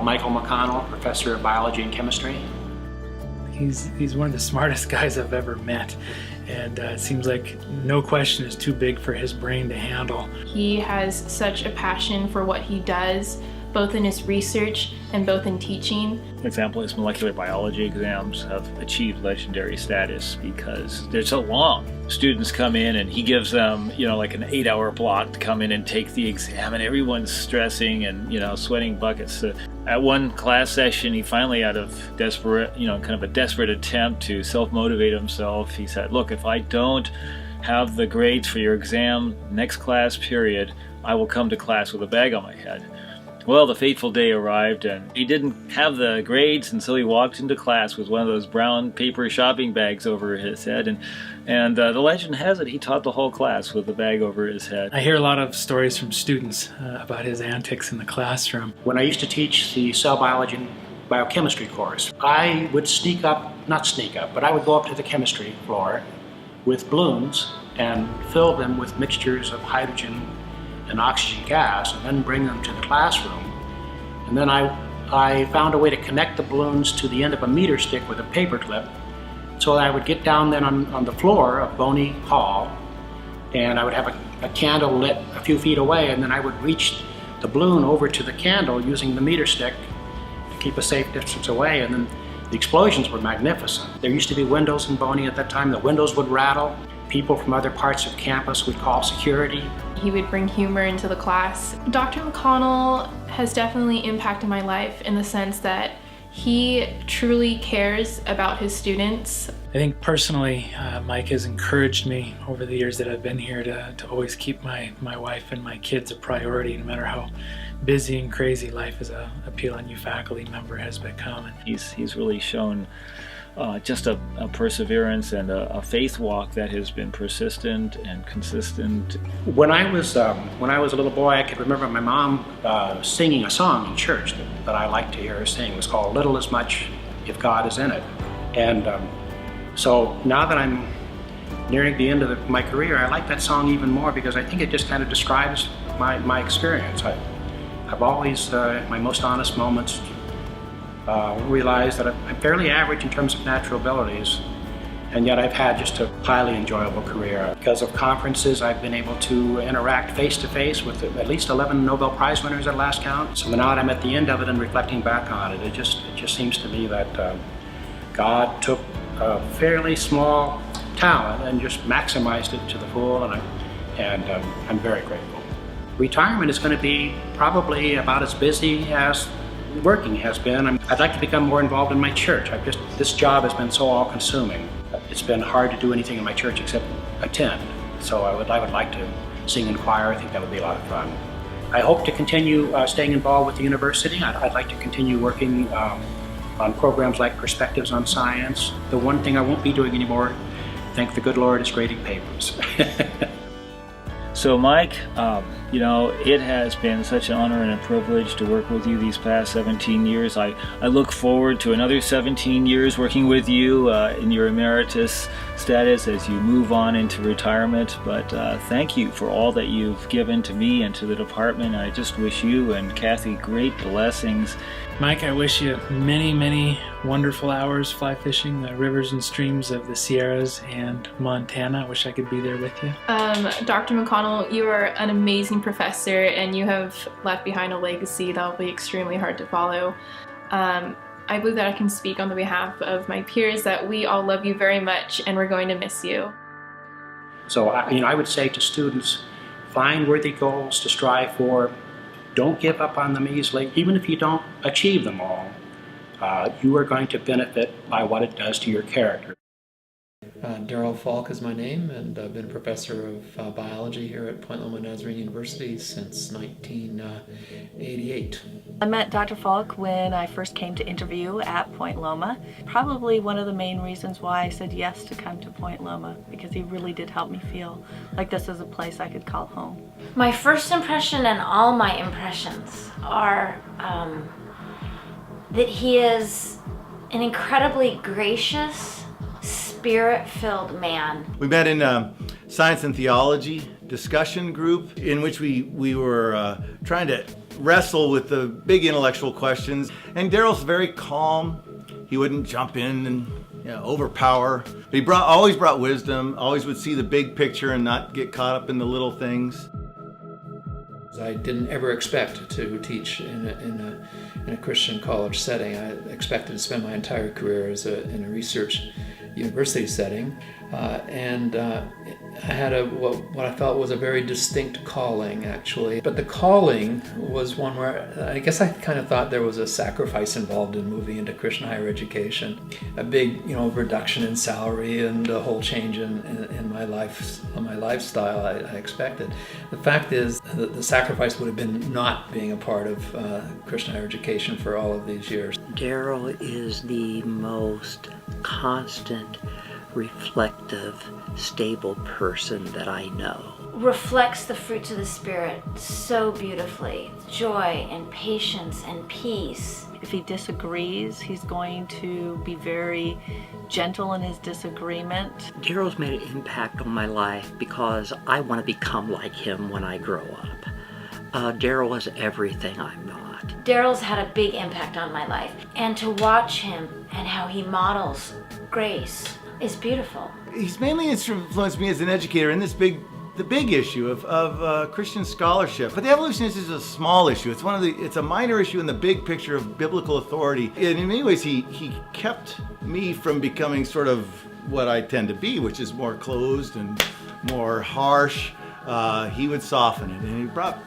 Michael McConnell, professor of biology and chemistry. He's one of the smartest guys I've ever met, and it seems like no question is too big for his brain to handle. He has such a passion for what he does, both in his research and both in teaching. For example, his molecular biology exams have achieved legendary status because they're so long. Students come in and he gives them, like an 8-hour block to come in and take the exam, and everyone's stressing and, sweating buckets. At one class session, he finally, out of desperate, kind of a desperate attempt to self-motivate himself, he said, "Look, if I don't have the grades for your exam next class period, I will come to class with a bag on my head." Well, the fateful day arrived, and he didn't have the grades, and so he walked into class with one of those brown paper shopping bags over his head, and the legend has it he taught the whole class with the bag over his head. I hear a lot of stories from students about his antics in the classroom. When I used to teach the cell biology and biochemistry course, I would but I would go up to the chemistry floor with balloons and fill them with mixtures of hydrogen and oxygen gas, and then bring them to the classroom. And then I found a way to connect the balloons to the end of a meter stick with a paper clip, so that I would get down then on the floor of Boney Hall, and I would have a candle lit a few feet away, and then I would reach the balloon over to the candle using the meter stick to keep a safe distance away, and then the explosions were magnificent. There used to be windows in Boney at that time. The windows would rattle. People from other parts of campus would call security. He would bring humor into the class. Dr. McConnell has definitely impacted my life in the sense that he truly cares about his students. I think personally, Mike has encouraged me over the years that I've been here to always keep my wife and my kids a priority, no matter how busy and crazy life as a PLNU faculty member has become. He's really shown just a perseverance and a faith walk that has been persistent and consistent. When I was a little boy, I could remember my mom singing a song in church that I liked to hear her sing. It was called "Little Is Much If God Is in It." And so now that I'm nearing the end of my career, I like that song even more because I think it just kind of describes my experience. I've always, my most honest moments, realized that I'm fairly average in terms of natural abilities, and yet I've had just a highly enjoyable career. Because of conferences, I've been able to interact face-to-face with at least 11 Nobel Prize winners at last count. So now that I'm at the end of it and reflecting back on it, it just seems to me that God took a fairly small talent and just maximized it to the full, and I'm very grateful. Retirement is going to be probably about as busy as working has been. I'd like to become more involved in my church. This job has been so all-consuming. It's been hard to do anything in my church except attend. So I would like to sing in choir. I think that would be a lot of fun. I hope to continue staying involved with the university. I'd like to continue working on programs like Perspectives on Science. The one thing I won't be doing anymore, thank the good Lord, is grading papers. So Mike, it has been such an honor and a privilege to work with you these past 17 years. I look forward to another 17 years working with you in your emeritus status as you move on into retirement. But thank you for all that you've given to me and to the department. I just wish you and Kathy great blessings. Mike, I wish you many, many wonderful hours fly fishing the rivers and streams of the Sierras and Montana. I wish I could be there with you. Dr. McConnell, you are an amazing professor, and you have left behind a legacy that will be extremely hard to follow. I believe that I can speak on the behalf of my peers that we all love you very much, and we're going to miss you. So I would say to students, find worthy goals to strive for. Don't give up on them easily. Even if you don't achieve them all, you are going to benefit by what it does to your character. Darrell Falk is my name, and I've been a professor of biology here at Point Loma Nazarene University since 1988. I met Dr. Falk when I first came to interview at Point Loma. Probably one of the main reasons why I said yes to come to Point Loma, because he really did help me feel like this is a place I could call home. My first impression and all my impressions are that he is an incredibly gracious, spirit-filled man. We met in a science and theology discussion group in which we were trying to wrestle with the big intellectual questions. And Daryl's very calm. He wouldn't jump in and overpower. But he always brought wisdom, always would see the big picture and not get caught up in the little things. I didn't ever expect to teach in a Christian college setting. I expected to spend my entire career in a research university setting, and I had what I felt was a very distinct calling, actually. But the calling was one where I guess I kind of thought there was a sacrifice involved in moving into Christian higher education, a big reduction in salary and a whole change in my lifestyle I expected. The fact is that the sacrifice would have been not being a part of Christian higher education for all of these years. Daryl is the most constant, reflective, stable person that I know. Reflects the fruits of the Spirit so beautifully. Joy and patience and peace. If he disagrees, he's going to be very gentle in his disagreement. Daryl's made an impact on my life because I want to become like him when I grow up. Daryl is everything I'm not. Daryl's had a big impact on my life, and to watch him and how he models grace is beautiful. He's mainly influenced me as an educator in the big issue of Christian scholarship. But the evolutionist is a small issue. It's a minor issue in the big picture of biblical authority. And in many ways, he kept me from becoming sort of what I tend to be, which is more closed and more harsh. He would soften it, and he brought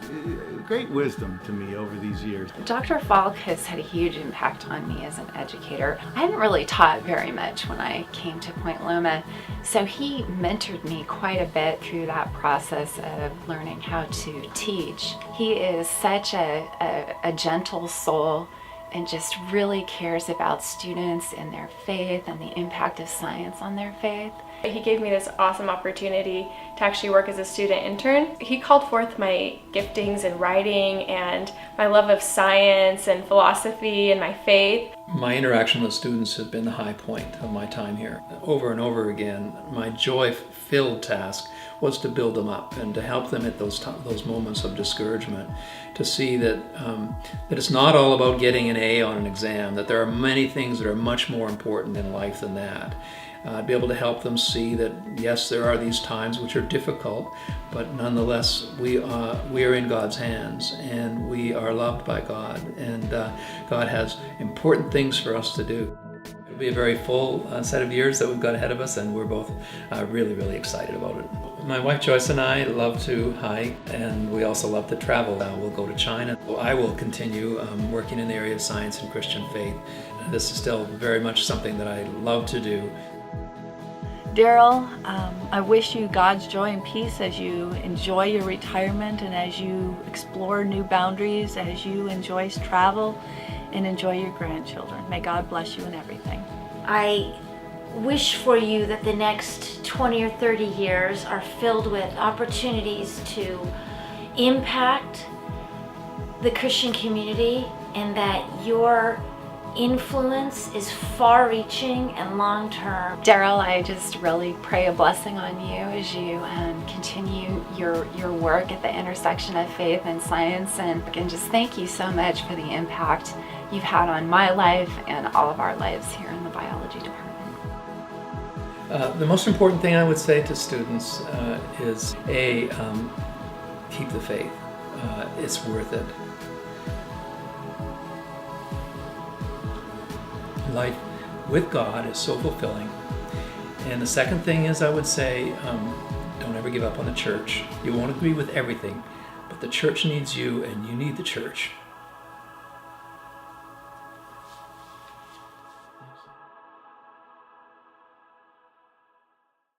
great wisdom to me over these years. Dr. Falk has had a huge impact on me as an educator. I hadn't really taught very much when I came to Point Loma, so he mentored me quite a bit through that process of learning how to teach. He is such a gentle soul and just really cares about students and their faith and the impact of science on their faith. He gave me this awesome opportunity to actually work as a student intern. He called forth my giftings in writing and my love of science and philosophy and my faith. My interaction with students has been the high point of my time here. Over and over again, my joy-filled task was to build them up and to help them at those moments of discouragement, to see that it's not all about getting an A on an exam, that there are many things that are much more important in life than that. Be able to help them see that, yes, there are these times which are difficult, but nonetheless, we are in God's hands, and we are loved by God, and God has important things for us to do. It'll be a very full set of years that we've got ahead of us, and we're both really, really excited about it. My wife Joyce and I love to hike, and we also love to travel. We'll go to China. I will continue working in the area of science and Christian faith. This is still very much something that I love to do. Daryl, I wish you God's joy and peace as you enjoy your retirement and as you explore new boundaries, as you enjoy travel and enjoy your grandchildren. May God bless you in everything. I wish for you that the next 20 or 30 years are filled with opportunities to impact the Christian community, and that your influence is far-reaching and long-term. Daryl, I just really pray a blessing on you as you continue your work at the intersection of faith and science, and just thank you so much for the impact you've had on my life and all of our lives here in the biology department. The most important thing I would say to students is keep the faith. It's worth it. Life with God is so fulfilling. And the second thing is, I would say, don't ever give up on the church. You won't agree with everything, but the church needs you and you need the church.